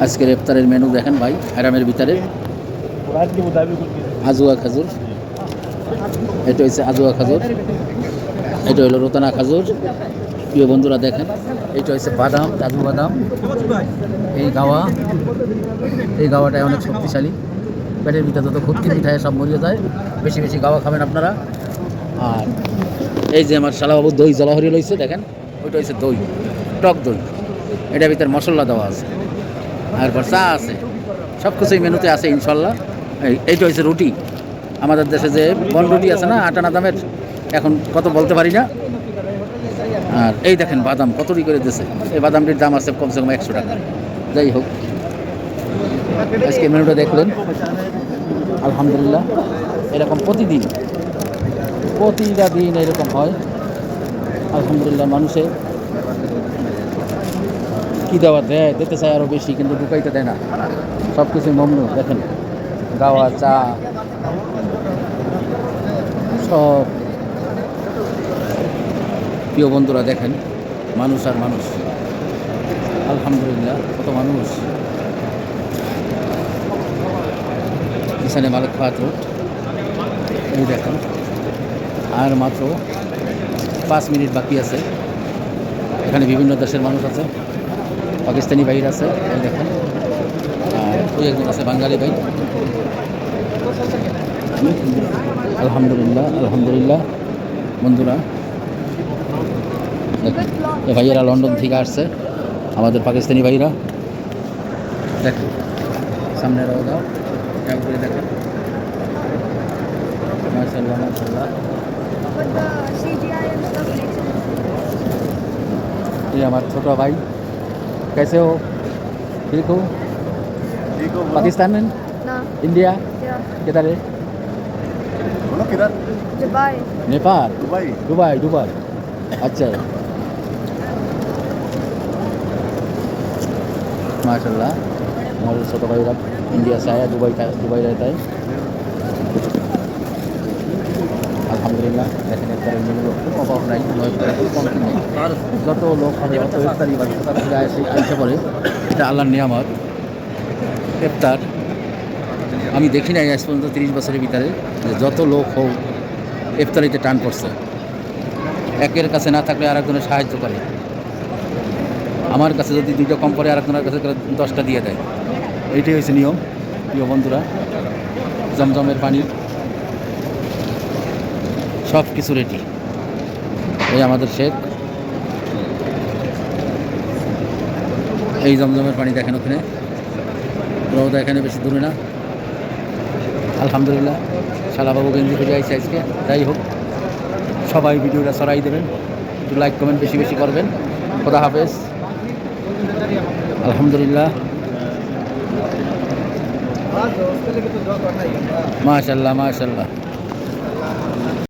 আজকের ইফতারের মেনু দেখেন ভাই, আরামের ভিতরে আজুয়া খাজুর, এটা হচ্ছে আজুয়া খাজুর, এটা হলো রোতানা খাজুর। প্রিয় বন্ধুরা দেখেন, এটা হচ্ছে বাদাম, কাজু বাদাম। এই গাওয়াটাই অনেক শক্তিশালী, পেটের ভিতরে যত খুঁতকি মিঠাই সব মরিয়ে যায়। বেশি বেশি গাওয়া খাবেন আপনারা। আর এই যে আমার শালাবাবু দই জলাহরি লইছে দেখেন, ওইটা হচ্ছে দই, টক দই। এটার ভিতরে মশলা দেওয়া আছে, আর চা আছে, সব কিছুই মেনুতে আছে ইনশাল্লাহ। এইটা হচ্ছে রুটি, আমাদের দেশে যে বন রুটি আছে না আটানা দামের, এখন কত বলতে পারি না। আর এই দেখেন বাদাম কতটি করে দিয়েছে, এই বাদামটির দাম আছে কমসে কম 100 টাকা। যাই হোক, আজকে মেনুটা দেখলেন, আলহামদুলিল্লাহ। এরকম প্রতিটা দিন এরকম হয় আলহামদুলিল্লাহ। মানুষে কী দেওয়া দেয়, দিতে চায় আরও বেশি, কিন্তু ঢুকাইতে দেয় না। সব কিছুই মমনু দেখেন, গাওয়া, চা, সব। প্রিয় বন্ধুরা দেখেন, মানুষ আর মানুষ, আলহামদুলিল্লাহ কত মানুষ। পিছনে মালিক ফাত রোড, এই দেখেন, আর মাত্র 5 মিনিট বাকি আছে। এখানে বিভিন্ন দেশের মানুষ আছে, পাকিস্তানি ভাইর আছে, এই দেখেন, আর ওই একজন আছে বাঙালি ভাই। আলহামদুলিল্লাহ আলহামদুলিল্লাহ বন্ধুরা দেখেন, এ ভাইয়েরা লন্ডন থেকে আসছে, আমাদের পাকিস্তানি ভাইরা। দেখেন সামনে রওদাও করে দেখেন, মাশাআল্লাহ মাশাআল্লাহ। ये हमारे छोटा भाई, कैसे हो? ठीक हो? पाकिस्तान में? ना। इंडिया? या। किधर है? किधर? Dubai. Nepal? Dubai. Dubai Dubai, अच्छा है। माशाल्लाह, हमारे छोटा भाई अब इंडिया से आया, दुबई रहता है। আলহামদুলিল্লাহ দেখেন, ইফতারের মেনুগুলো খুব অভাব নাই, যত লোক হবে অত ইফতারি আইসে পড়ে। এটা আল্লাহর নিয়ামত ইফতার। আমি দেখি নাই আজ পর্যন্ত 30 বছরের ভিতরে যে যত লোক হোক ইফতারিতে টান পড়ছে। একের কাছে না থাকলে আরেকজনের সাহায্য করে। আমার কাছে যদি 2টা কম পড়ে আরেকজনের কাছে 10টা দিয়ে দেয়, এইটাই হয়েছে নিয়ম। প্রিয় বন্ধুরা, জমজমের পানি সব কিছু রেডি। এই আমাদের শেখ, এই জমজমের পানি দেখেন ওখানে, রোদা এখানে বেশি দূরে না। আলহামদুলিল্লাহ শালাবাবু গেঞ্জি খুঁজে আইসি আজকে। যাই হোক, সবাই ভিডিওটা ছড়াই দেবেন, একটু লাইক কমেন্ট বেশি বেশি করবেন। খোদা হাফেজ। আলহামদুলিল্লাহ মাশাআল্লাহ মাশাআল্লাহ।